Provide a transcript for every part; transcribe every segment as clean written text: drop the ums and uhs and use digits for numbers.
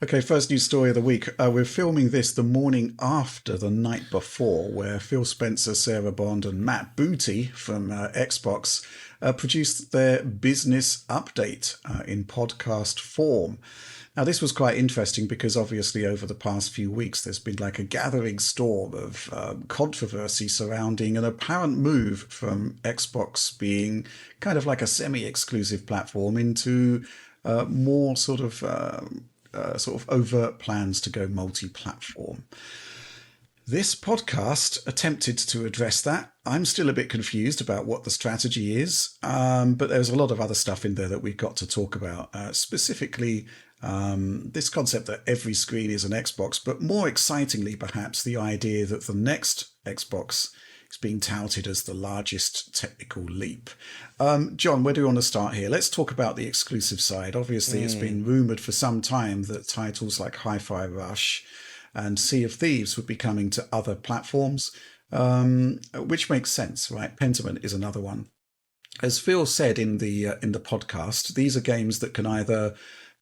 Okay, first news story of the week. We're filming this the morning after the night before, where Phil Spencer, Sarah Bond, and Matt Booty from Xbox produced their business update in podcast form. Now, this was quite interesting because obviously over the past few weeks there's been like a gathering storm of controversy surrounding an apparent move from Xbox being kind of like a semi-exclusive platform into more sort of overt plans to go multi-platform. This podcast attempted to address that. I'm still a bit confused about what the strategy is, but there's a lot of other stuff in there that we've got to talk about. Specifically, this concept that every screen is an Xbox, but more excitingly, perhaps, the idea that the next Xbox is being touted as the largest technical leap. John, where do you want to start here? Let's talk about the exclusive side. Obviously, it's been rumoured for some time that titles like Hi-Fi Rush and Sea of Thieves would be coming to other platforms, which makes sense, right? Pentiment is another one. As Phil said in the podcast, these are games that can either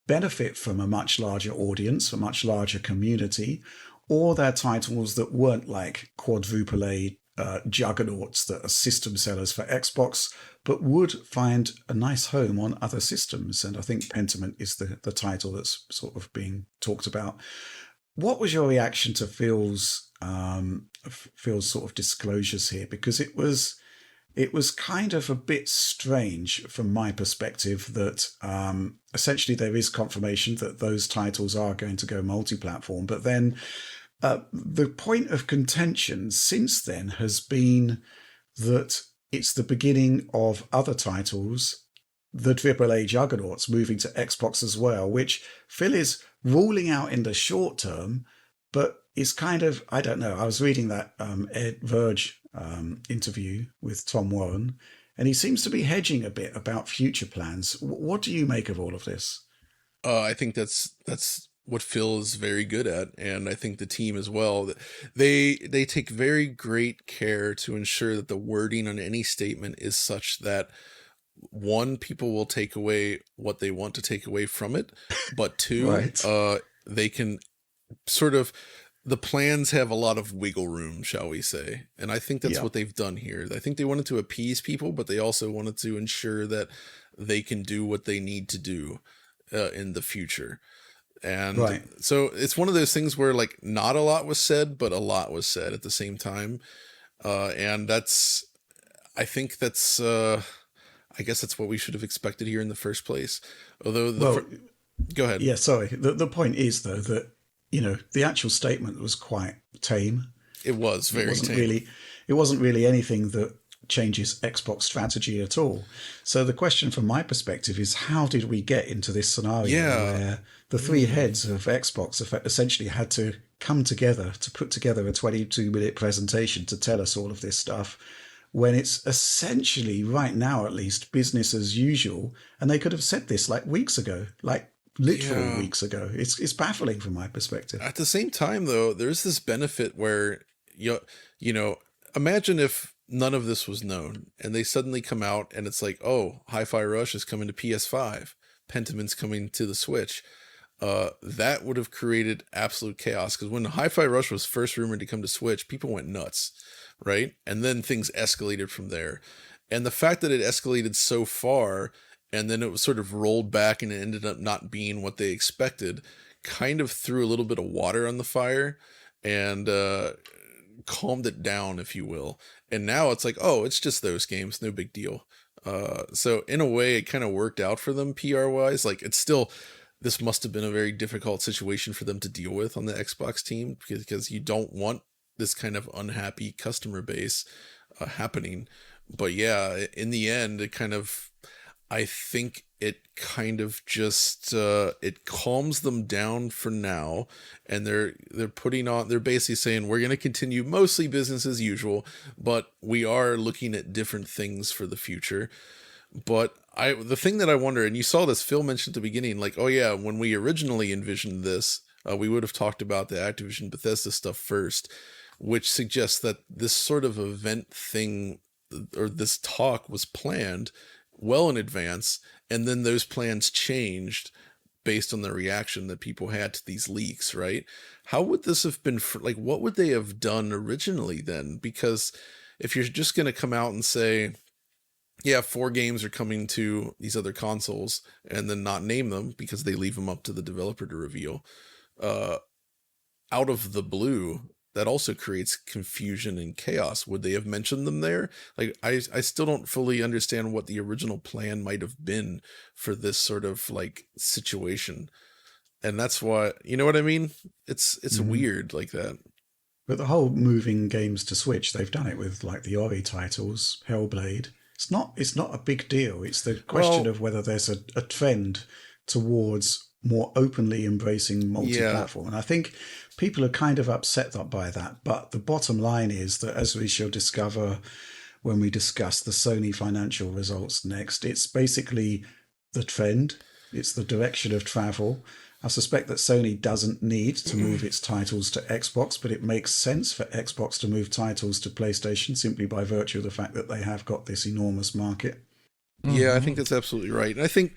benefit from a much larger audience, a much larger community, or they're titles that weren't like quadruple A juggernauts that are system sellers for Xbox, but would find a nice home on other systems. And I think Pentiment is the title that's sort of being talked about. What was your reaction to Phil's sort of disclosures here? Because it was kind of a bit strange from my perspective that essentially there is confirmation that those titles are going to go multi-platform, but then the point of contention since then has been that it's the beginning of other titles, the AAA juggernauts, moving to Xbox as well, which Phil is ruling out in the short term, but is kind of, I don't know. I was reading that Ed Verge interview with Tom Warren, and he seems to be hedging a bit about future plans. What do you make of all of this? I think that's what Phil is very good at, and I think the team as well. They take very great care to ensure that the wording on any statement is such that one, people will take away what they want to take away from it, but two, Right. they can sort of, the plans have a lot of wiggle room, shall we say. And I think that's Yeah. what they've done here. I think they wanted to appease people, but they also wanted to ensure that they can do what they need to do in the future. And Right. so it's one of those things where like not a lot was said, but a lot was said at the same time. And that's, I think that's, I guess that's what we should have expected here in the first place. Although Well, go ahead. yeah, sorry. The point is, though, that, the actual statement was quite tame. It was It very wasn't tame. really, it wasn't really anything that changes Xbox strategy at all. So the question from my perspective is, how did we get into this scenario Yeah. where the three heads of Xbox have essentially had to come together to put together a 22-minute presentation to tell us all of this stuff, when it's essentially, right now at least, business as usual, and they could have said this like weeks ago, like literal Yeah. weeks ago. It's baffling from my perspective. At the same time, though, there's this benefit where you know, imagine if none of this was known and they suddenly come out and it's like, oh, Hi-Fi Rush is coming to PS5, Pentiment's coming to the Switch. That would have created absolute chaos because when Hi-Fi Rush was first rumored to come to Switch, people went nuts, right? And then things escalated from there. And the fact that it escalated so far and then it was sort of rolled back and it ended up not being what they expected kind of threw a little bit of water on the fire and calmed it down, if you will. And now it's like, oh, it's just those games, no big deal. So in a way, it kind of worked out for them PR wise. Like it's still, this must have been a very difficult situation for them to deal with on the Xbox team because you don't want this kind of unhappy customer base happening. But yeah, in the end, it kind of, I think it kind of just it calms them down for now, and they're basically saying we're going to continue mostly business as usual, but we are looking at different things for the future. But the thing that I wonder, and you saw this, Phil mentioned at the beginning, like, oh yeah, when we originally envisioned this, we would have talked about the Activision Bethesda stuff first, which suggests that this sort of event thing or this talk was planned well in advance, and then those plans changed based on the reaction that people had to these leaks, right? How would this have been like, what would they have done originally then? Because if you're just going to come out and say, yeah, 4 games are coming to these other consoles, and then not name them because they leave them up to the developer to reveal, out of the blue, that also creates confusion and chaos. Would they have mentioned them there? Like, I still don't fully understand what the original plan might have been for this sort of like situation. And that's why, you know what I mean? It's weird like that. But the whole moving games to Switch, they've done it with like the Ori titles, Hellblade. It's not a big deal. It's the question of whether there's a trend towards more openly embracing multi-platform. And I think people are kind of upset by that. But the bottom line is that, as we shall discover when we discuss the Sony financial results next, it's basically the trend. It's the direction of travel. I suspect that Sony doesn't need to move its titles to Xbox, but it makes sense for Xbox to move titles to PlayStation simply by virtue of the fact that they have got this enormous market. Yeah, I think that's absolutely right. And I think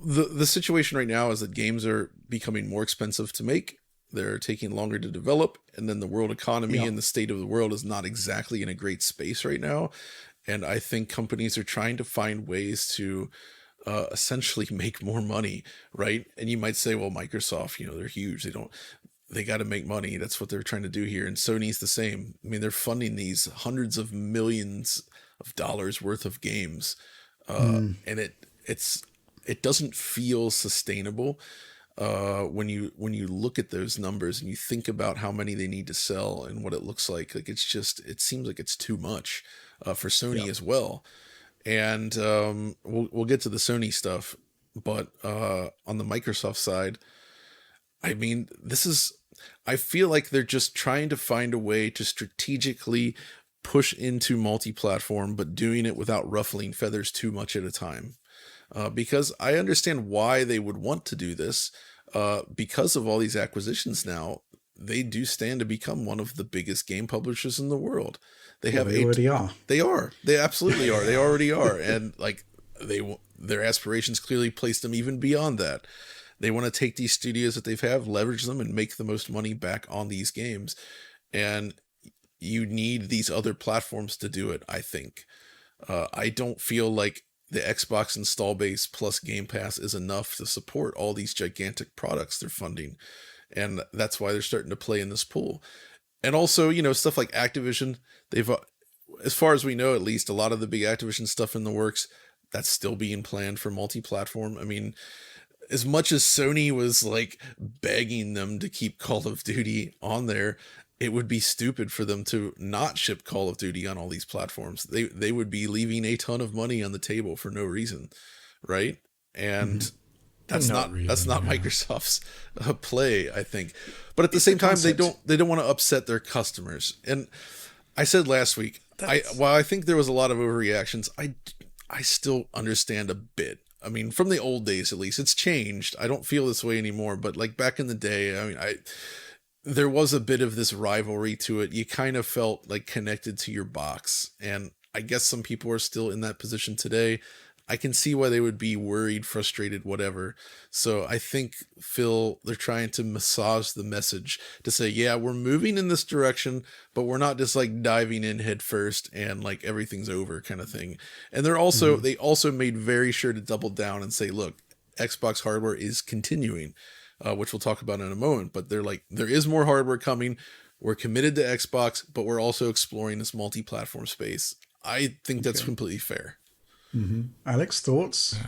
the situation right now is that games are becoming more expensive to make. They're taking longer to develop. And then the world economy and the state of the world is not exactly in a great space right now. And I think companies are trying to find ways to essentially make more money, right? And you might say, well, Microsoft, they're huge. They got to make money. That's what they're trying to do here. And Sony's the same. I mean, they're funding these hundreds of millions of dollars worth of games. And it doesn't feel sustainable when you look at those numbers and you think about how many they need to sell and what it looks like. Like, it seems like it's too much for Sony as well. And we'll get to the Sony stuff, but on the Microsoft side, I mean, I feel like they're just trying to find a way to strategically push into multi-platform, but doing it without ruffling feathers too much at a time. Because I understand why they would want to do this. Because of all these acquisitions now, they do stand to become one of the biggest game publishers in the world. They already are. They are. They absolutely are. They already are. And like their aspirations clearly place them even beyond that. They want to take these studios that leverage them, and make the most money back on these games. And you need these other platforms to do it, I think. I don't feel like the Xbox install base plus Game Pass is enough to support all these gigantic products they're funding. And that's why they're starting to play in this pool. And also, stuff like Activision, they've, as far as we know, at least, a lot of the big Activision stuff in the works, that's still being planned for multi-platform. I mean, as much as Sony was like begging them to keep Call of Duty on there, it would be stupid for them to not ship Call of Duty on all these platforms. They would be leaving a ton of money on the table for no reason, right? And that's not Microsoft's play, I think. But at the same time, they don't want to upset their customers. And I said last week, while I think there was a lot of overreactions, I still understand a bit. I mean, from the old days at least, it's changed. I don't feel this way anymore. But like back in the day, I mean, there was a bit of this rivalry to it. You kind of felt like connected to your box. And I guess some people are still in that position today. I can see why they would be worried, frustrated, whatever. So I think, Phil, they're trying to massage the message to say, yeah, we're moving in this direction, but we're not just like diving in head first and like everything's over kind of thing. And they also made very sure to double down and say, look, Xbox hardware is continuing, which we'll talk about in a moment. But they're like, there is more hardware coming. We're committed to Xbox, but we're also exploring this multi-platform space. I think that's completely fair. Alex, thoughts?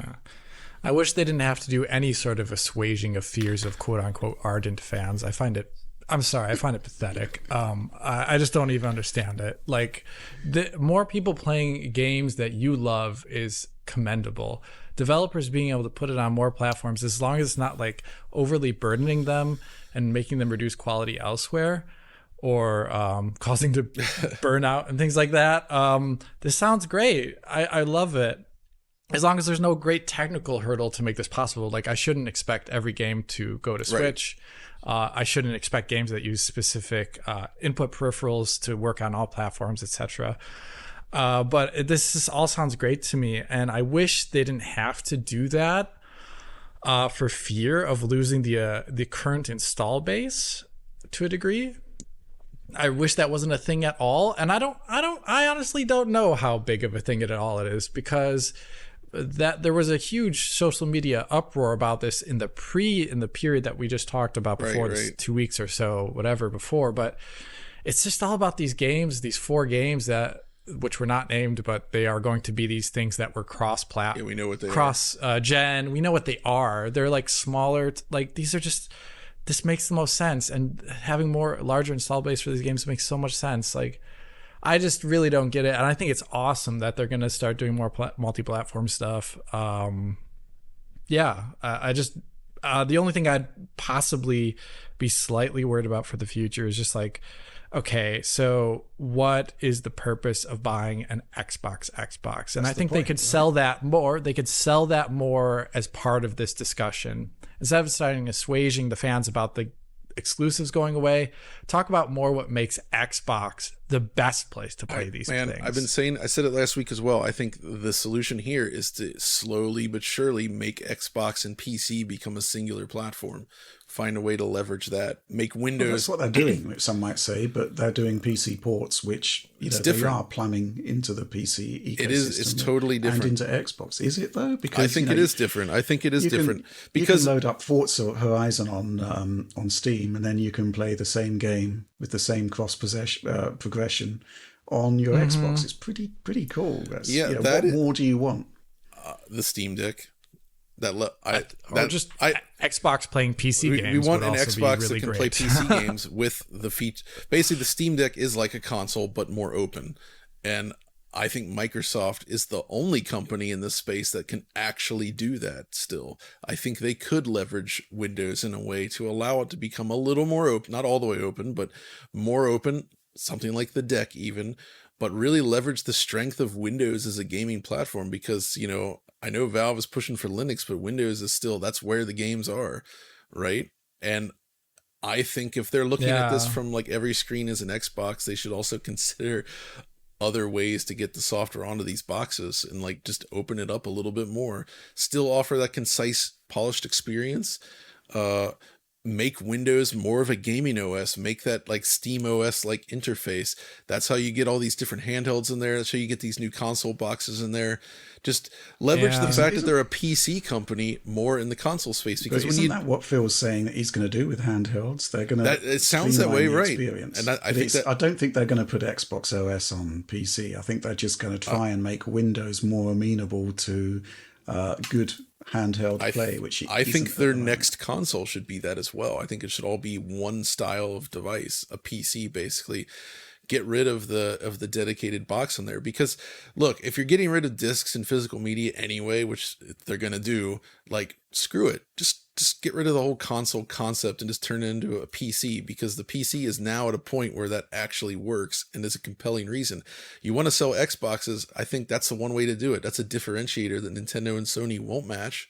I wish they didn't have to do any sort of assuaging of fears of quote unquote ardent fans. I find it pathetic. I just don't even understand it. Like, the more people playing games that you love is commendable. Developers being able to put it on more platforms, as long as it's not like overly burdening them and making them reduce quality elsewhere, or causing to burn out and things like that. This sounds great. I love it. As long as there's no great technical hurdle to make this possible. Like, I shouldn't expect every game to go to Switch. Right. I shouldn't expect games that use specific input peripherals to work on all platforms, etc. But this all sounds great to me, and I wish they didn't have to do that. for fear of losing the current install base to a degree. I wish that wasn't a thing at all, and I honestly don't know how big of a thing at all it is, because that there was a huge social media uproar about this in the period that we just talked about before, this 2 weeks or so, whatever before. But it's just all about these games, these 4 games which were not named, but they are going to be these things that were cross-plat. Yeah, we know what they cross gen. We know what they are. They're like smaller. Like these are just. This makes the most sense, and having larger install base for these games makes so much sense. Like, I just really don't get it, and I think it's awesome that they're going to start doing more multi-platform stuff. I just the only thing I'd possibly be slightly worried about for the future is just like, okay, so what is the purpose of buying an Xbox? And I think they could sell that more. They could sell that more as part of this discussion. Instead of starting assuaging the fans about the exclusives going away, talk about more what makes Xbox the best place to play these things. I've been saying, I said it last week as well. I think the solution here is to slowly but surely make Xbox and PC become a singular platform. Find a way to leverage that. Make Windows. Well, that's what they're doing, some might say, but they're doing PC ports, which they are plumbing into the PC ecosystem. It is. It's totally different. And into Xbox. Is it though? Because I think it is different. I think it is different because you can load up Forza Horizon on Steam, and then you can play the same game with the same progression on your Xbox. It's pretty cool. What more do you want? The Steam Deck. Xbox playing PC games. We want an also Xbox really that can great. play PC games with the feature. Basically, the Steam Deck is like a console, but more open. And I think Microsoft is the only company in this space that can actually do that still. I think they could leverage Windows in a way to allow it to become a little more open, not all the way open, but more open, something like the Deck even, but really leverage the strength of Windows as a gaming platform because, I know Valve is pushing for Linux, but Windows is still, that's where the games are, right? And I think if they're looking at this from like every screen as an Xbox, they should also consider other ways to get the software onto these boxes and like just open it up a little bit more. Still offer that concise, polished experience. Make Windows more of a gaming OS, make that like Steam OS like interface. That's how you get all these different handhelds in there. That's how you get these new console boxes in there. Just leverage the fact that they're a PC company more in the console space. Because isn't that what Phil's saying that he's going to do with handhelds? They're going to. It sounds that way, right? And I don't think they're going to put Xbox OS on PC. I think they're just going to try and make Windows more amenable to good handheld play, which I think their next console should be that as well. I think it should all be one style of device, a PC basically. Get rid of the dedicated box in there because look, if you're getting rid of discs and physical media anyway, which they're going to do, like screw it. Just get rid of the whole console concept and just turn it into a PC because the PC is now at a point where that actually works and is a compelling reason. You want to sell Xboxes, I think that's the one way to do it. That's a differentiator that Nintendo and Sony won't match.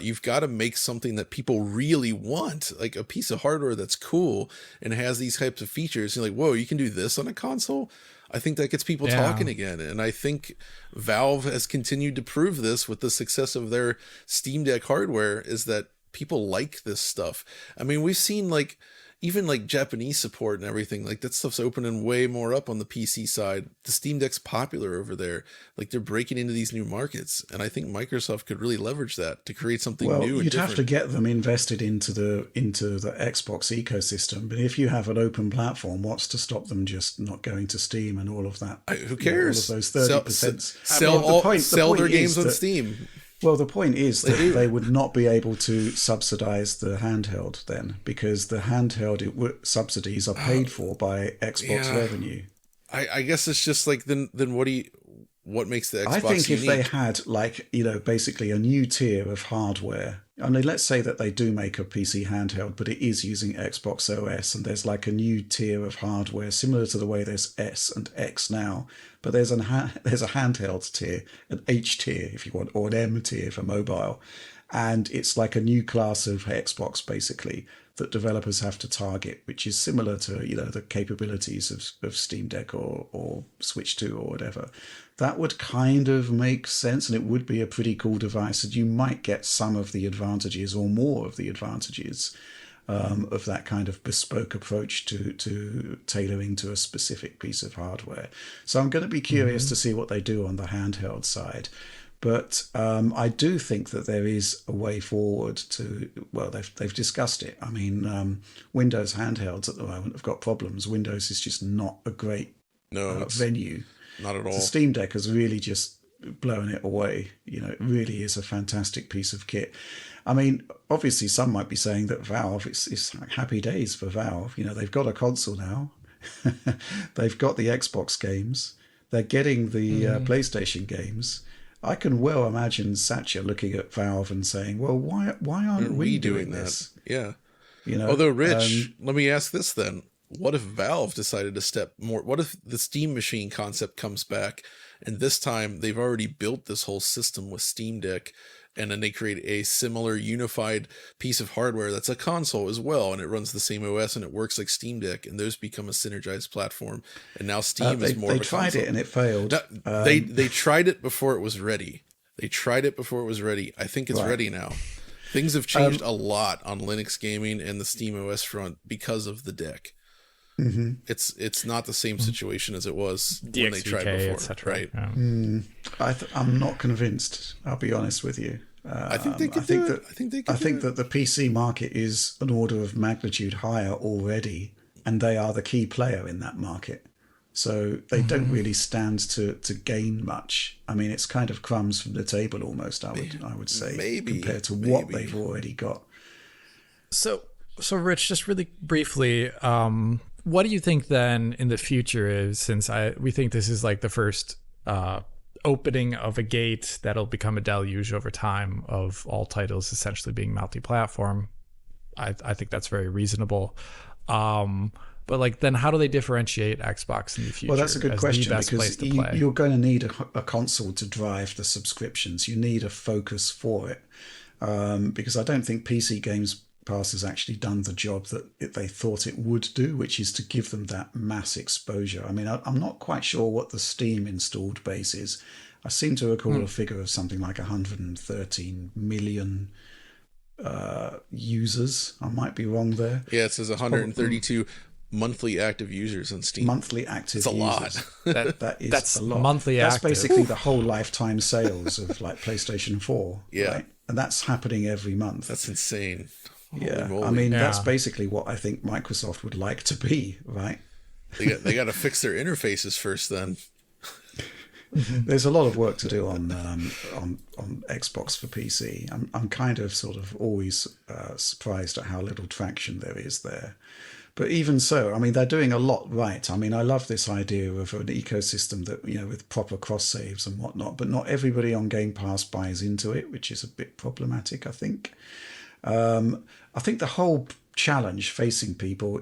You've got to make something that people really want, like a piece of hardware that's cool and has these types of features. You're like, whoa, you can do this on a console? I think that gets people talking again. And I think Valve has continued to prove this with the success of their Steam Deck hardware is that people like this stuff. I mean, we've seen like even like Japanese support and everything, like that stuff's opening way more up on the PC side. The Steam Deck's popular over there. Like they're breaking into these new markets. And I think Microsoft could really leverage that to create something new and different. You'd have to get them invested into the Xbox ecosystem. But if you have an open platform, what's to stop them just not going to Steam and all of that? Who cares? All of those 30%. Sell their games on Steam. Well, the point is that they would not be able to subsidize the handheld then because the handheld subsidies are paid for by Xbox revenue. I guess it's just like then what makes the Xbox I think unique? If they had like, basically a new tier of hardware, I mean, let's say that they do make a PC handheld, but it is using Xbox OS and there's like a new tier of hardware similar to the way there's S and X now, but there's a handheld tier, an H tier if you want, or an M tier for mobile. And it's like a new class of Xbox, basically, that developers have to target, which is similar to, the capabilities of Steam Deck or Switch 2 or whatever. That would kind of make sense, and it would be a pretty cool device, and you might get some of the advantages or more of the advantages of that kind of bespoke approach to tailoring to a specific piece of hardware. So I'm going to be curious to see what they do on the handheld side. But I do think that there is a way forward to, well, they've discussed it. I mean, Windows handhelds at the moment have got problems. Windows is just not a great venue. Not at all. The Steam Deck has really just blown it away. It really is a fantastic piece of kit. I mean, obviously some might be saying that Valve, it's happy days for Valve. They've got a console now. They've got the Xbox games. They're getting the PlayStation games. I can well imagine Satya looking at Valve and saying, well, why aren't we doing this? Yeah. Although, Rich, let me ask this then. What if Valve decided to step more? What if the Steam Machine concept comes back, and this time they've already built this whole system with Steam Deck, and then they create a similar unified piece of hardware that's a console as well, and it runs the same OS and it works like Steam Deck, and those become a synergized platform. And now Steam is more of a console. They tried it and it failed. They tried it before it was ready. I think it's ready now. Things have changed a lot on Linux gaming and the Steam OS front because of the deck. Mm-hmm. It's not the same situation as it was when they tried before, right? Yeah. I'm not convinced. I'll be honest with you. I think they could do it. I think that the PC market is an order of magnitude higher already, and they are the key player in that market. So they don't really stand to gain much. I mean, it's kind of crumbs from the table almost. I would say, compared to what they've already got. So Rich, just really briefly, what do you think then in the future is, since we think this is like the first opening of a gate that'll become a deluge over time of all titles essentially being multi-platform? I think that's very reasonable. But like, then how do they differentiate Xbox in the future? Well, that's a good question, because you're going to need a console to drive the subscriptions. You need a focus for it, because I don't think PC Games Pass has actually done the job that they thought it would do, which is to give them that mass exposure. I mean, I'm not quite sure what the Steam installed base is. I seem to recall a figure of something like 113 million users. I might be wrong there. Yeah, it says 132 monthly active users on Steam. Monthly active That's a users. lot. That's a lot. Monthly that's active. Basically the whole lifetime sales of like PlayStation 4. Yeah. Right? And that's happening every month. That's insane. Yeah, I mean, that's basically what I think Microsoft would like to be, right? They got to fix their interfaces first then. There's a lot of work to do on Xbox for PC. I'm kind of sort of always surprised at how little traction there is there. But even so, I mean, they're doing a lot right. I mean, I love this idea of an ecosystem that, with proper cross saves and whatnot, but not everybody on Game Pass buys into it, which is a bit problematic, I think. I think the whole challenge facing people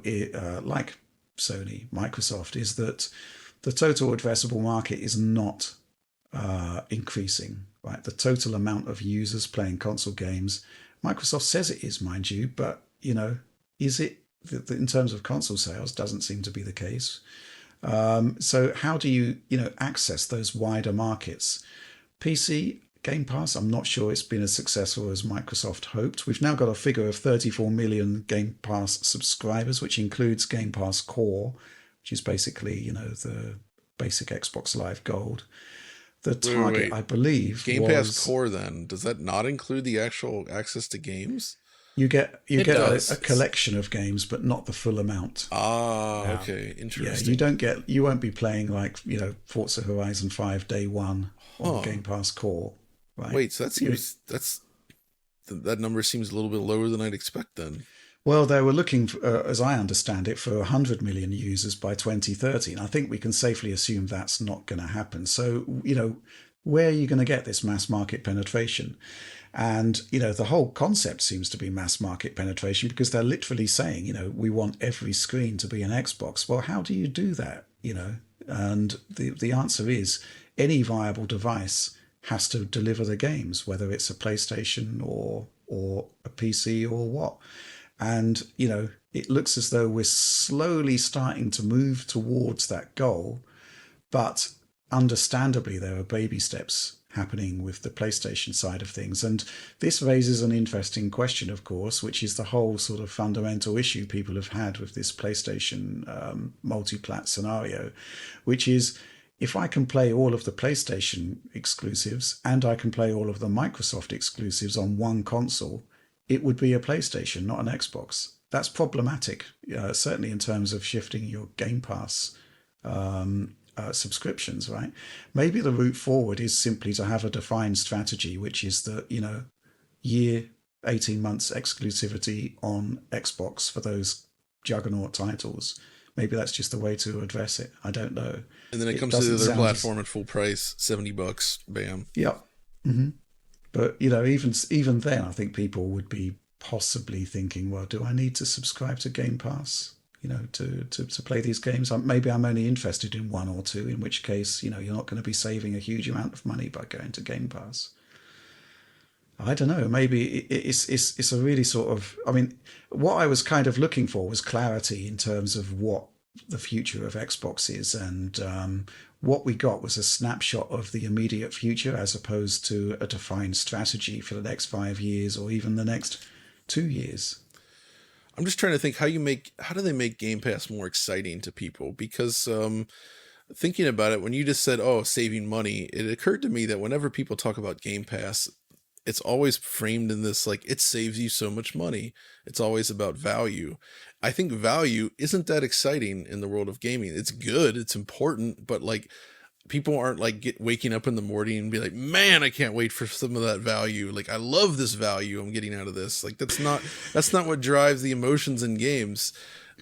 like Sony, Microsoft, is that the total addressable market is not increasing, right? The total amount of users playing console games, Microsoft says it is, mind you, but, is it, in terms of console sales, doesn't seem to be the case. So how do you, access those wider markets? PC Game Pass, I'm not sure it's been as successful as Microsoft hoped. We've now got a figure of 34 million Game Pass subscribers, which includes Game Pass Core, which is basically, the basic Xbox Live Gold. The target, I believe, Game Pass Core, then, does that not include the actual access to games? You get a collection of games, but not the full amount. Okay, interesting. Yeah, you won't be playing like, Forza Horizon 5 day one on Game Pass Core. Right. Wait, so that number seems a little bit lower than I'd expect then. Well, they were looking, as I understand it, for 100 million users by 2030. And I think we can safely assume that's not going to happen. So, where are you going to get this mass market penetration? And, the whole concept seems to be mass market penetration, because they're literally saying, we want every screen to be an Xbox. Well, how do you do that? And the answer is any viable device has to deliver the games, whether it's a PlayStation or a PC or what. And, it looks as though we're slowly starting to move towards that goal. But understandably, there are baby steps happening with the PlayStation side of things. And this raises an interesting question, of course, which is the whole sort of fundamental issue people have had with this PlayStation multi-plat scenario, which is, if I can play all of the PlayStation exclusives and I can play all of the Microsoft exclusives on one console, it would be a PlayStation, not an Xbox. That's problematic, certainly in terms of shifting your Game Pass subscriptions, right? Maybe the route forward is simply to have a defined strategy, which is that, year, 18 months exclusivity on Xbox for those juggernaut titles. Maybe that's just the way to address it. I don't know. And then it comes to the other platform at full price, $70, bam. Yep. Mm-hmm. But, even then, I think people would be possibly thinking, well, do I need to subscribe to Game Pass, to play these games? Maybe I'm only interested in one or two, in which case, you're not going to be saving a huge amount of money by going to Game Pass. I don't know. Maybe it's a really sort of, what I was kind of looking for was clarity in terms of what the future of Xbox is, and what we got was a snapshot of the immediate future as opposed to a defined strategy for the next 5 years or even the next 2 years. I'm just trying to think how do they make Game Pass more exciting to people? Because thinking about it, when you just said, saving money, it occurred to me that whenever people talk about Game Pass, it's always framed in this, like, it saves you so much money. It's always about value. I think value isn't that exciting in the world of gaming. It's good, it's important, but like, people aren't like waking up in the morning and be like, man, I can't wait for some of that value. Like, I love this value I'm getting out of this. Like, that's not what drives the emotions in games.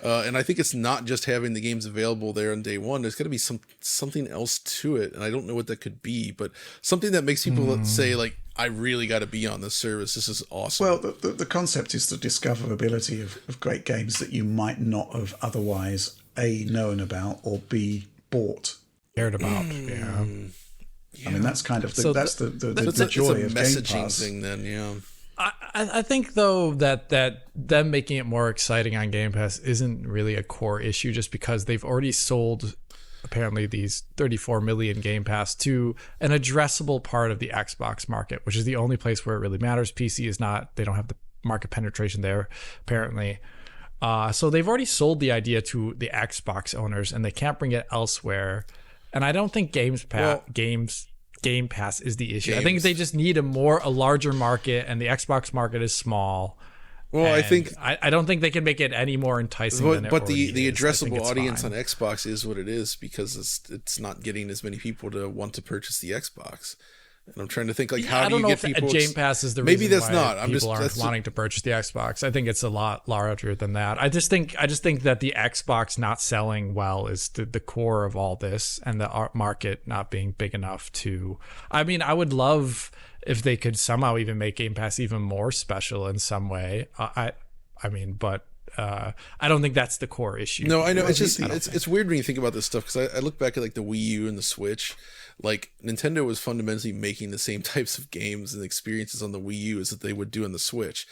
And I think it's not just having the games available there on day one. There's got to be something else to it. And I don't know what that could be, but something that makes people say, like, I really got to be on this service. This is awesome. Well, the concept is the discoverability of great games that you might not have otherwise A, known about, or B, bought. Cared about. Yeah. That's kind of the joy it's a of Game messaging Pass. thing then, yeah. I think, though, that them making it more exciting on Game Pass isn't really a core issue, just because they've already sold apparently these 34 million Game Pass to an addressable part of the Xbox market, which is the only place where it really matters. PC is not, they don't have the market penetration there, apparently. So they've already sold the idea to the Xbox owners, and they can't bring it elsewhere. And I don't think Game Pass is the issue. I think they just need a larger market, and the Xbox market is small. Well, I don't think they can make it any more enticing than it already the is. addressable audience fine. on Xbox is what it is, because it's not getting as many people to want to purchase the Xbox. And I'm trying to think, like, how do you get people? I don't know if Game Pass is the maybe reason that's why not. people aren't wanting to purchase the Xbox. I think it's a lot larger than that. I just think that the Xbox not selling well is the core of all this, and the market not being big enough to. I would love if they could somehow even make Game Pass even more special in some way. But I don't think that's the core issue. No, I know. It's just it's weird when you think about this stuff, because I look back at like the Wii U and the Switch. Like, Nintendo was fundamentally making the same types of games and experiences on the Wii U as that they would do on the Switch,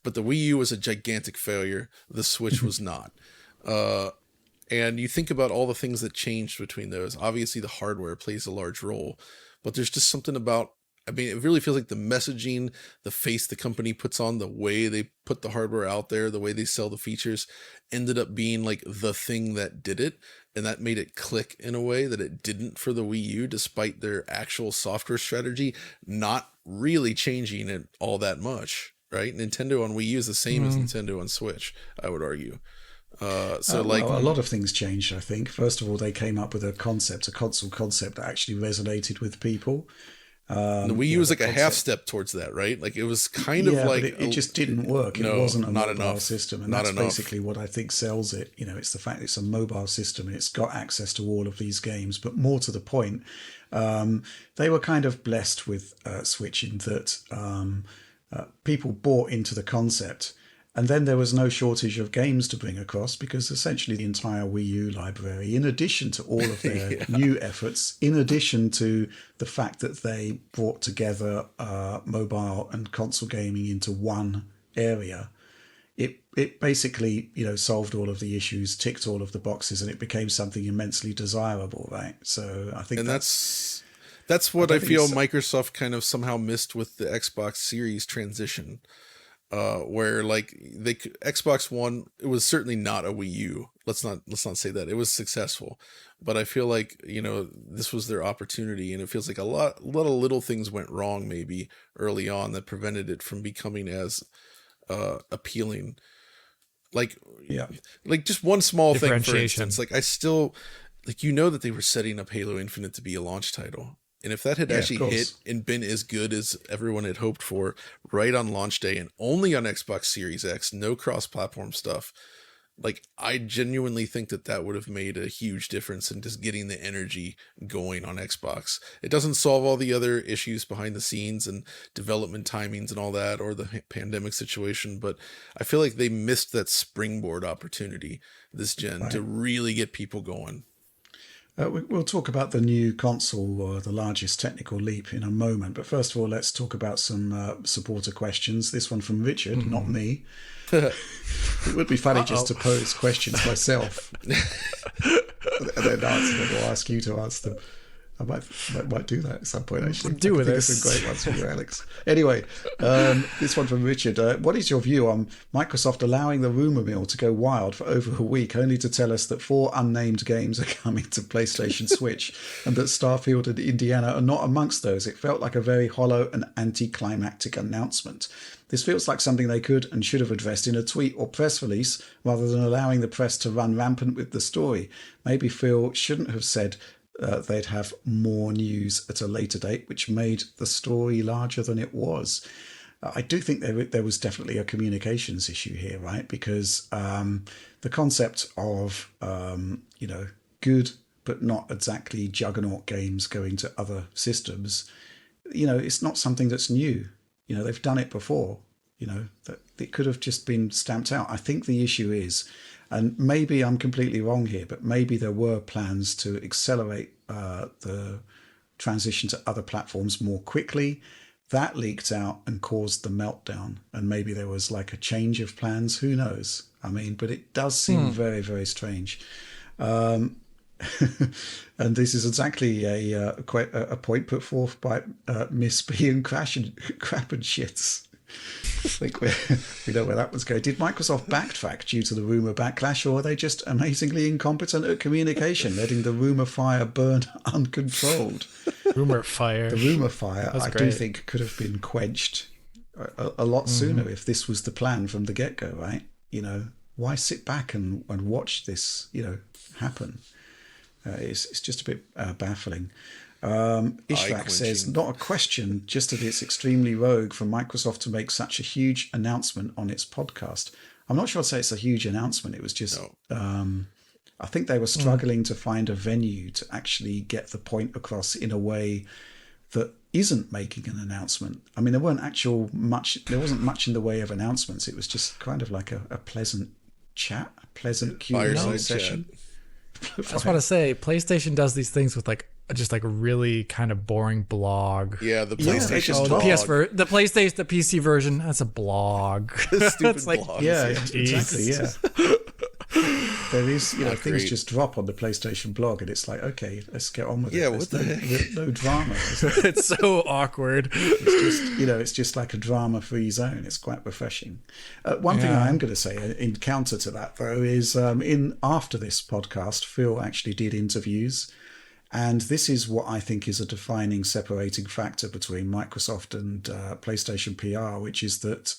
but the Wii U was a gigantic failure. The Switch was not. And you think about all the things that changed between those. Obviously, the hardware plays a large role, but there's just something about. It really feels like the messaging, the face the company puts on, the way they put the hardware out there, the way they sell the features, ended up being like the thing that did it. And that made it click in a way that it didn't for the Wii U, despite their actual software strategy not really changing it all that much, right? Nintendo on Wii U is the same as Nintendo on Switch, I would argue. A lot of things changed, I think. First of all, they came up with a console concept that actually resonated with people. The Wii U was like a half step towards that, right? Like, it was kind of like it just didn't work. It wasn't a mobile system, and that's basically what I think sells it. It's the fact it's a mobile system and it's got access to all of these games. But more to the point, they were kind of blessed with Switch in that people bought into the concept, And then there was no shortage of games to bring across because essentially the entire Wii U library, in addition to all of their new efforts, in addition to the fact that they brought together mobile and console gaming into one area, it basically, solved all of the issues, ticked all of the boxes, and it became something immensely desirable, right? So I think that's what I feel Microsoft kind of somehow missed with the Xbox Series transition. Where like Xbox One, it was certainly not a Wii U. Let's not say that. It was successful, but I feel like this was their opportunity, and it feels like a lot of little things went wrong maybe early on that prevented it from becoming as appealing. Like just one small thing, for instance. Like I still that they were setting up Halo Infinite to be a launch title. And if that had actually hit and been as good as everyone had hoped for right on launch day and only on Xbox Series X, no cross-platform stuff, like I genuinely think that would have made a huge difference in just getting the energy going on Xbox. It doesn't solve all the other issues behind the scenes and development timings and all that, or the pandemic situation, but I feel like they missed that springboard opportunity this gen to really get people going. We'll talk about the new console, or the largest technical leap, in a moment. But first of all, let's talk about some supporter questions. This one from Richard, not me. It would be funny just to pose questions myself and then answer them, or ask you to answer them. I might do that at some point, actually. Do with this. Some great ones for you, Alex. Anyway, this one from Richard. What is your view on Microsoft allowing the rumour mill to go wild for over a week, only to tell us that 4 unnamed games are coming to PlayStation Switch, and that Starfield and Indiana are not amongst those? It felt like a very hollow and anticlimactic announcement. This feels like something they could and should have addressed in a tweet or press release, rather than allowing the press to run rampant with the story. Maybe Phil shouldn't have said they'd have more news at a later date, which made the story larger than it was. I do think there was definitely a communications issue here, right? Because the concept of, good but not exactly juggernaut games going to other systems, it's not something that's new. They've done it before, that it could have just been stamped out. I think the issue is, and maybe I'm completely wrong here, but maybe there were plans to accelerate the transition to other platforms more quickly. That leaked out and caused the meltdown. And maybe there was like a change of plans. Who knows? I mean, but it does seem very, very strange. And this is exactly a point put forth by Miss B and Crap and Shits. I think we know where that was going. Did Microsoft backtrack due to the rumour backlash, or are they just amazingly incompetent at communication, letting the rumour fire burn uncontrolled? Rumour fire. The rumour fire, I do think, could have been quenched a lot sooner if this was the plan from the get-go, right? Why sit back and watch this, happen? It's just a bit baffling. Ishrak says, not a question, just that it's extremely rogue for Microsoft to make such a huge announcement on its podcast. I'm not sure I'd say it's a huge announcement. It was just, I think they were struggling to find a venue to actually get the point across in a way that isn't making an announcement. I mean, there wasn't much in the way of announcements. It was just kind of like a pleasant chat, a pleasant Q&A session. I just want to say, PlayStation does these things with just a really kind of boring blog. Yeah, the PlayStation blog. The PC version, that's a blog. Stupid blog. Yeah, exactly. Yeah. There is, things just drop on the PlayStation blog, and it's like, okay, let's get on with it. Yeah, what the heck? No drama. It's so awkward. It's just like a drama-free zone. It's quite refreshing. One thing I am going to say in counter to that, though, is after this podcast, Phil actually did interviews. And this is what I think is a defining separating factor between Microsoft and PlayStation PR, which is that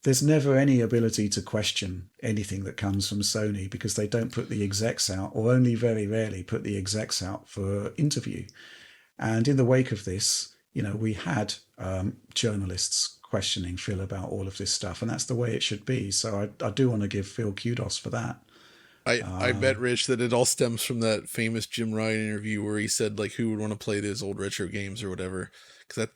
there's never any ability to question anything that comes from Sony, because they don't put the execs out, or only very rarely put the execs out for interview. And in the wake of this, we had journalists questioning Phil about all of this stuff, and that's the way it should be. So I do want to give Phil kudos for that. I bet, Rich, that it all stems from that famous Jim Ryan interview where he said, who would want to play those old retro games or whatever. Because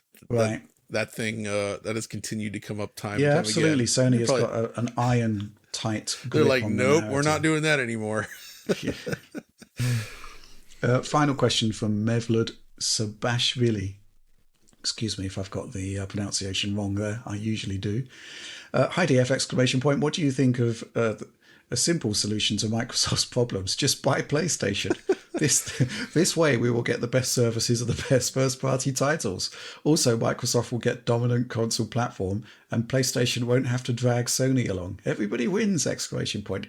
that thing that has continued to come up time Yeah, and time absolutely. again. Sony They're has probably- got an iron tight They're grip like, on the nope, we're not narrative. doing that anymore. Final question from Mevlud Sabashvili. Excuse me if I've got the pronunciation wrong there. I usually do. Hi DF exclamation point. What do you think of a simple solution to Microsoft's problems? Just buy PlayStation. This way we will get the best services and the best first party titles. Also, Microsoft will get dominant console platform and PlayStation won't have to drag Sony along. Everybody wins! Exclamation point.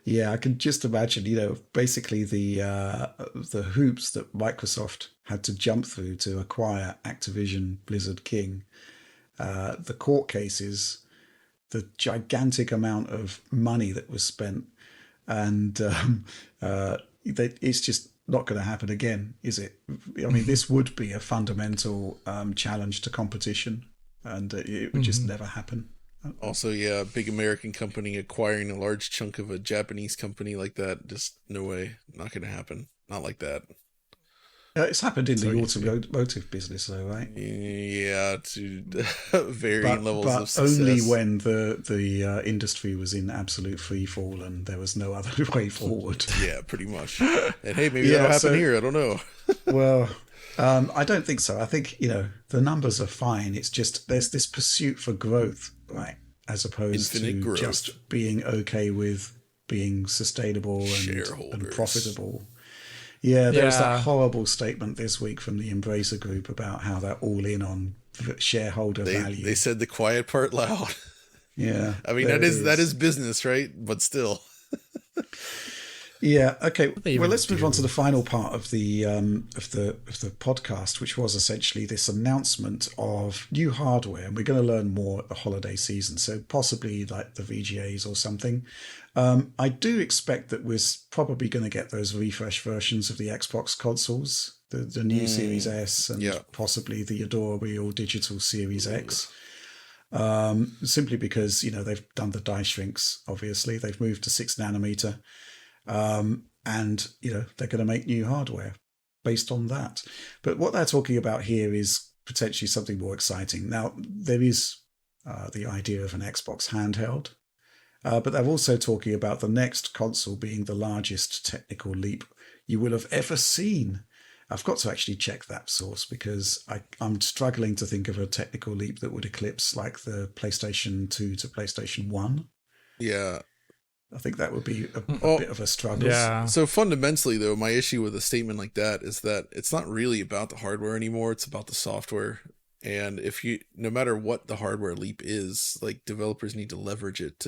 Yeah, I can just imagine, basically the hoops that Microsoft had to jump through to acquire Activision Blizzard King, the court cases, the gigantic amount of money that was spent, and it's just not going to happen again, is it? I mean, this would be a fundamental challenge to competition, and it would just never happen. Also, yeah, a big American company acquiring a large chunk of a Japanese company like that, just no way. Not going to happen. Not like that. It's happened in the automotive business, though, right? Yeah, to varying levels of success. But only when the industry was in absolute free fall and there was no other way forward. Yeah, pretty much. And hey, maybe that'll happen here. I don't know. Well, I don't think so. I think, the numbers are fine. It's just there's this pursuit for growth, right? As opposed Infinite to growth. just being okay with being sustainable and profitable. Yeah, there was that horrible statement this week from the Embracer Group about how they're all in on shareholder value. They said the quiet part loud. Yeah. I mean, that is business, right? But still. Yeah. Okay. Well, let's move on to the final part of the podcast, which was essentially this announcement of new hardware, and we're going to learn more at the holiday season. So possibly like the VGAs or something. I do expect that we're probably going to get those refresh versions of the Xbox consoles, the new Series S, and possibly the adorable all digital Series X. Simply because they've done the die shrinks. Obviously, they've moved to 6 nanometer. And they're going to make new hardware based on that. But what they're talking about here is potentially something more exciting. Now, there is the idea of an Xbox handheld, but they're also talking about the next console being the largest technical leap you will have ever seen. I've got to actually check that source because I'm struggling to think of a technical leap that would eclipse like the PlayStation 2 to PlayStation 1. Yeah. I think that would be a bit of a struggle. Yeah. So fundamentally, though, my issue with a statement like that is that it's not really about the hardware anymore. It's about the software. And no matter what the hardware leap is, like developers need to leverage it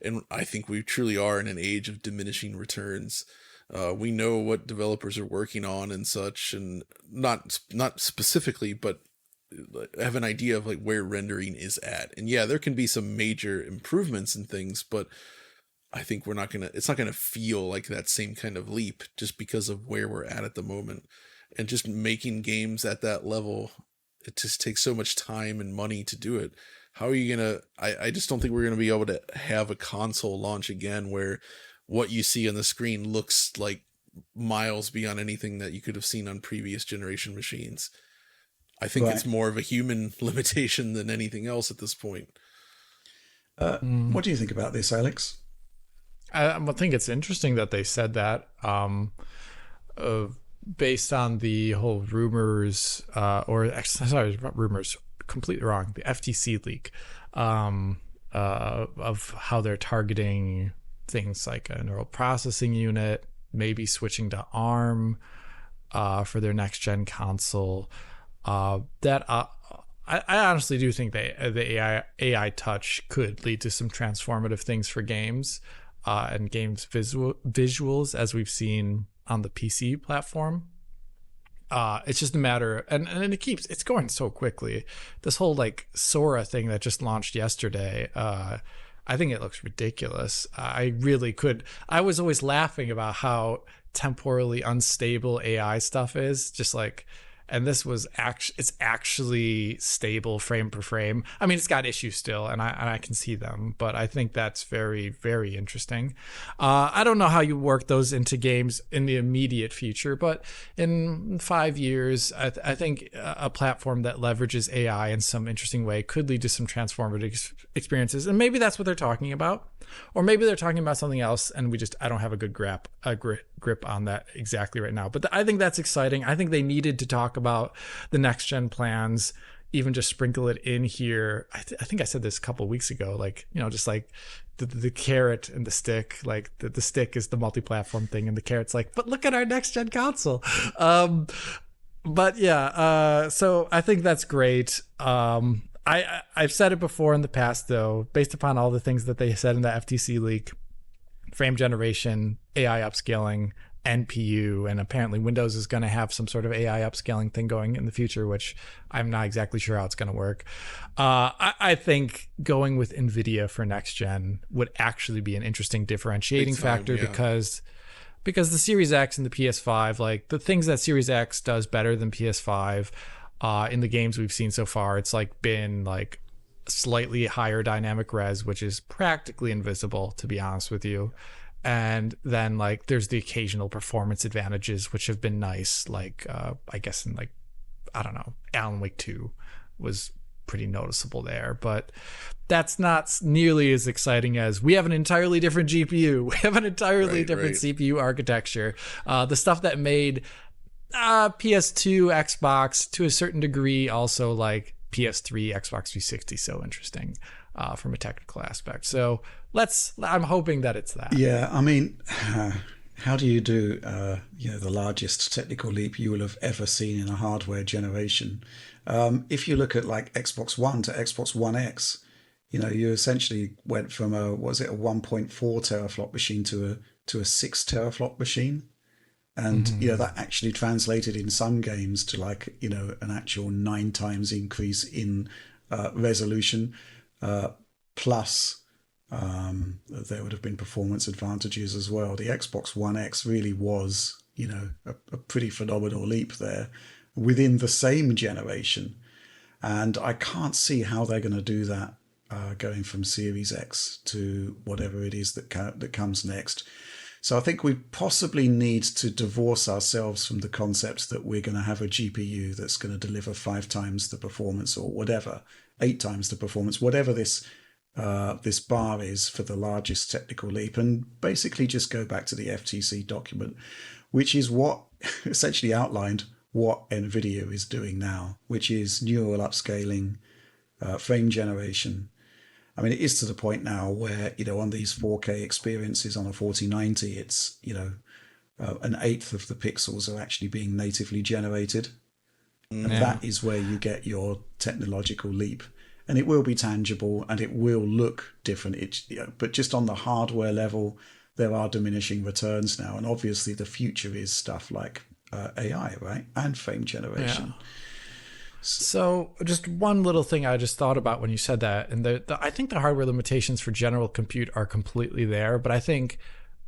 and I think we truly are in an age of diminishing returns. We know what developers are working on and such, and not specifically, but have an idea of like where rendering is at. And yeah, there can be some major improvements and things, but I think it's not gonna feel like that same kind of leap just because of where we're at the moment. And just making games at that level, it just takes so much time and money to do it. How are you gonna? I just don't think we're gonna be able to have a console launch again where what you see on the screen looks like miles beyond anything that you could have seen on previous generation machines. I think it's more of a human limitation than anything else at this point. What do you think about this, Alex? I think it's interesting that they said that based on the whole rumors, rumors, completely wrong. The FTC leak of how they're targeting things like a neural processing unit, maybe switching to ARM for their next gen console. I honestly do think the AI touch could lead to some transformative things for games and games visuals, as we've seen on the PC platform. It's just a matter, and it's going so quickly. This whole like Sora thing that just launched yesterday, I think it looks ridiculous. I was always laughing about how temporally unstable AI stuff is, just like and this was it's actually stable frame per frame. I mean, it's got issues still, and I can see them, but I think that's very, very interesting. I don't know how you work those into games in the immediate future, but in 5 years, I think a platform that leverages AI in some interesting way could lead to some transformative experiences, and maybe that's what they're talking about, or maybe they're talking about something else, and I don't have a good grip on that exactly right now. But I think that's exciting. I think they needed to talk about the next gen plans, even just sprinkle it in here. I think I said this a couple of weeks ago, like, just like the carrot and the stick, like the stick is the multi-platform thing, and the carrot's like, but look at our next gen console. But yeah, so I think that's great. I've said it before in the past, though, based upon all the things that they said in the FTC leak, frame generation, AI upscaling, NPU, and apparently Windows is going to have some sort of AI upscaling thing going in the future, which I'm not exactly sure how it's going to work. I think going with NVIDIA for next gen would actually be an interesting differentiating factor, because the Series X and the PS5, like the things that Series X does better than PS5 in the games we've seen so far, it's like been like slightly higher dynamic res, which is practically invisible, to be honest with you. And then like there's the occasional performance advantages, which have been nice. Like I guess in like, I don't know, Alan Wake 2 was pretty noticeable there, but that's not nearly as exciting as we have an entirely different GPU. We have an entirely different CPU architecture. The stuff that made PS2, Xbox to a certain degree, also like PS3, Xbox 360 so interesting from a technical aspect. So I'm hoping that it's that. Yeah, I mean, how do you do the largest technical leap you will have ever seen in a hardware generation? If you look at like Xbox One to Xbox One X, you essentially went from a 1.4 teraflop machine to a 6 teraflop machine. And, that actually translated in some games to like, an actual 9 times increase in resolution. Plus, there would have been performance advantages as well. The Xbox One X really was, a pretty phenomenal leap there within the same generation. And I can't see how they're going to do that going from Series X to whatever it is that comes next. So I think we possibly need to divorce ourselves from the concept that we're going to have a GPU that's going to deliver 5 times the performance or whatever, 8 times the performance, whatever this bar is for the largest technical leap, and basically just go back to the FTC document, which is what essentially outlined what NVIDIA is doing now, which is neural upscaling, frame generation. I mean, it is to the point now where, on these 4K experiences on a 4090, it's, an eighth of the pixels are actually being natively generated. Yeah. And that is where you get your technological leap. And it will be tangible and it will look different. But just on the hardware level, there are diminishing returns now. And obviously the future is stuff like AI, right? And frame generation. Yeah. So just one little thing I just thought about when you said that, and I think the hardware limitations for general compute are completely there, but I think,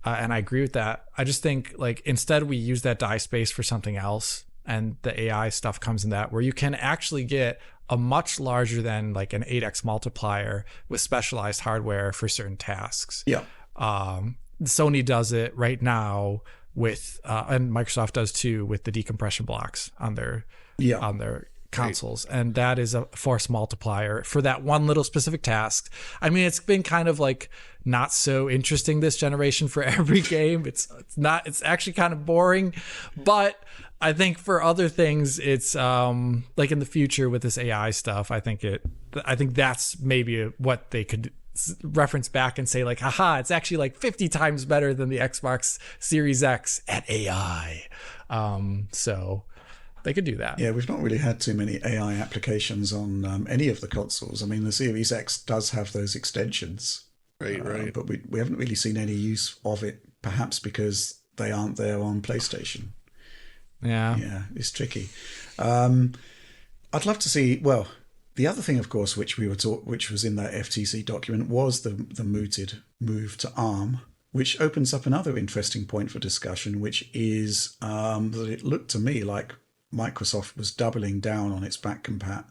and I agree with that, I just think like instead we use that die space for something else, and the AI stuff comes in that, where you can actually get a much larger than like an 8x multiplier with specialized hardware for certain tasks. Yeah. Sony does it right now with, and Microsoft does too, with the decompression blocks on their consoles. Right. And that is a force multiplier for that one little specific task. I mean, it's been kind of like not so interesting this generation for every game. It's actually kind of boring, but I think for other things, it's like in the future with this AI stuff, I think that's maybe what they could reference back and say like, haha, it's actually like 50 times better than the Xbox Series X at AI. So they could do that. Yeah, we've not really had too many AI applications on any of the consoles. I mean, the Series X does have those extensions. Right. But we haven't really seen any use of it, perhaps because they aren't there on PlayStation. Yeah, it's tricky. I'd love to see. Well, the other thing, of course, which was in that FTC document, was the mooted move to ARM, which opens up another interesting point for discussion, which is that it looked to me like Microsoft was doubling down on its backcompat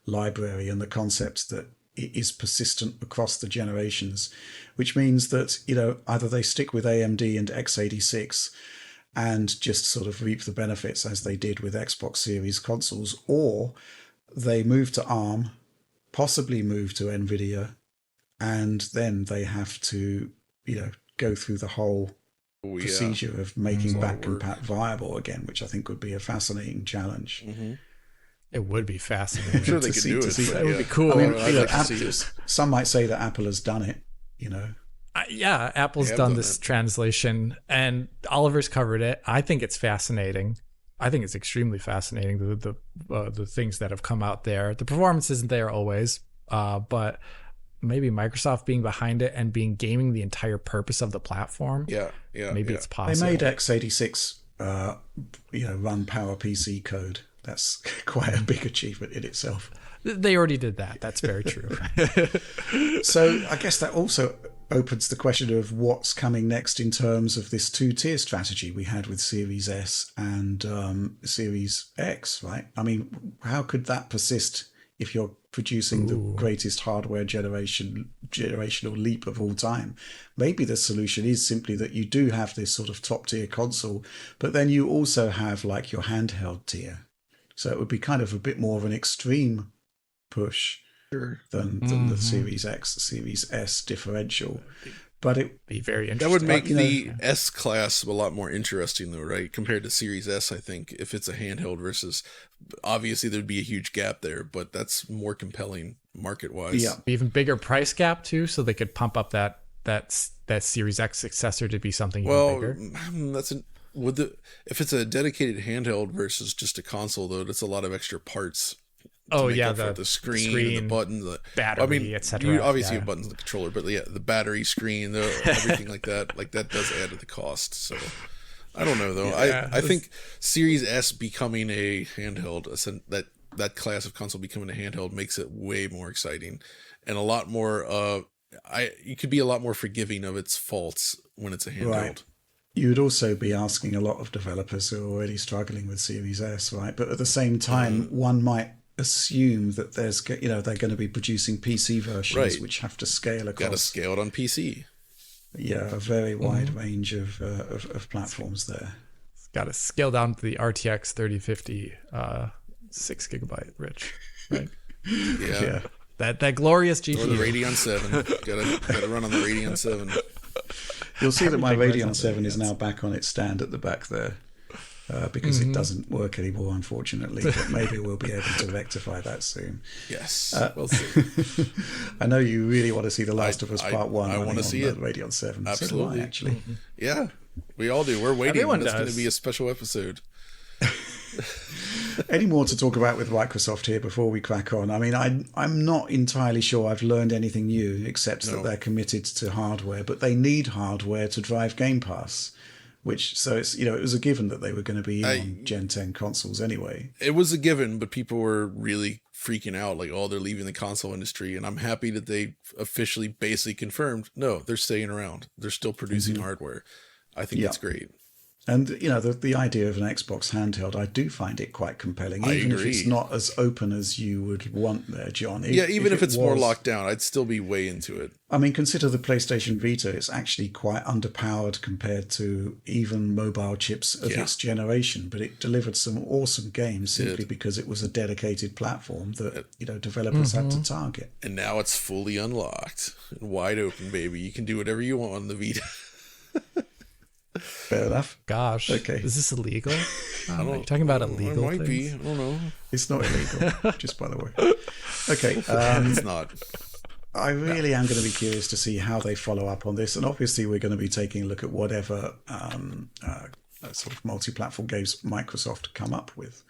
library and the concept that it is persistent across the generations, which means that, either they stick with AMD and x86 and just sort of reap the benefits as they did with Xbox Series consoles, or they move to ARM, possibly move to NVIDIA, and then they have to, go through the whole procedure of making backcompat viable again, which I think would be a fascinating challenge. Mm-hmm. It would be fascinating. I'm sure they could do it. It would be cool. I mean, some might say that Apple has done it, Yeah, Apple's done this translation, and Oliver's covered it. I think it's fascinating. I think it's extremely fascinating, the things that have come out there. The performance isn't there always, but maybe Microsoft being behind it and being gaming the entire purpose of the platform. Maybe it's possible. They made x86, run PowerPC code. That's quite a big achievement in itself. They already did that. That's very true. So I guess that also opens the question of what's coming next in terms of this two-tier strategy we had with Series S and Series X, right? I mean, how could that persist if you're producing the greatest hardware generational leap of all time? Maybe the solution is simply that you do have this sort of top-tier console, but then you also have like your handheld tier. So it would be kind of a bit more of an extreme push than the Series X, Series S differential. But it be very interesting. That would make the S class a lot more interesting, though, right? Compared to Series S, I think, if it's a handheld versus, obviously there'd be a huge gap there, but that's more compelling market-wise. Yeah, even bigger price gap too, so they could pump up that Series X successor to be something even bigger. If it's a dedicated handheld versus just a console, though, that's a lot of extra parts. The screen, the button, the battery, etc. You obviously have buttons in the controller, but the battery, screen, everything like that does add to the cost. So I don't know though. I think Series S becoming a handheld, that class of console becoming a handheld makes it way more exciting and a lot more. You could be a lot more forgiving of its faults when it's a handheld. Right. You would also be asking a lot of developers who are already struggling with Series S, right? But at the same time, one might assume that there's, they're going to be producing PC versions which have to scale across. Got to scale it on PC. Yeah, a very wide range of platforms there. It's got to scale down to the RTX 3050, 6 gigabyte rich, right? Yeah. That glorious GPU. Or the Radeon 7. Got to run on the Radeon 7. You'll see that my Radeon 7 is now back on its stand at the back there. Because it doesn't work anymore, unfortunately. But maybe we'll be able to rectify that soon. Yes, we'll see. I know you really want to see The Last of Us Part 1. I want to see it. Radeon 7. Absolutely. So do I, actually. Yeah, we all do. We're waiting. Everyone It's does. going to be a special episode. Any more to talk about with Microsoft here before we crack on? I mean, I'm not entirely sure I've learned anything new, except that they're committed to hardware, but they need hardware to drive Game Pass. So it's, it was a given that they were going to be on Gen 10 consoles anyway. It was a given, but people were really freaking out, like, oh, they're leaving the console industry. And I'm happy that they officially basically confirmed, no, they're staying around. They're still producing hardware. I think that's great. And, the idea of an Xbox handheld, I do find it quite compelling, even if it's not as open as you would want there, John. Even if it's more locked down, I'd still be way into it. I mean, consider the PlayStation Vita. It's actually quite underpowered compared to even mobile chips of its generation, but it delivered some awesome games simply because it was a dedicated platform that, developers had to target. And now it's fully unlocked and wide open, baby. You can do whatever you want on the Vita. Fair enough. Gosh. Okay. Is this illegal? Are you talking about illegal It might things? be. I don't know. It's not illegal, just by the way. Okay. It's not. I really am going to be curious to see how they follow up on this. And obviously, we're going to be taking a look at whatever sort of multi-platform games Microsoft come up with.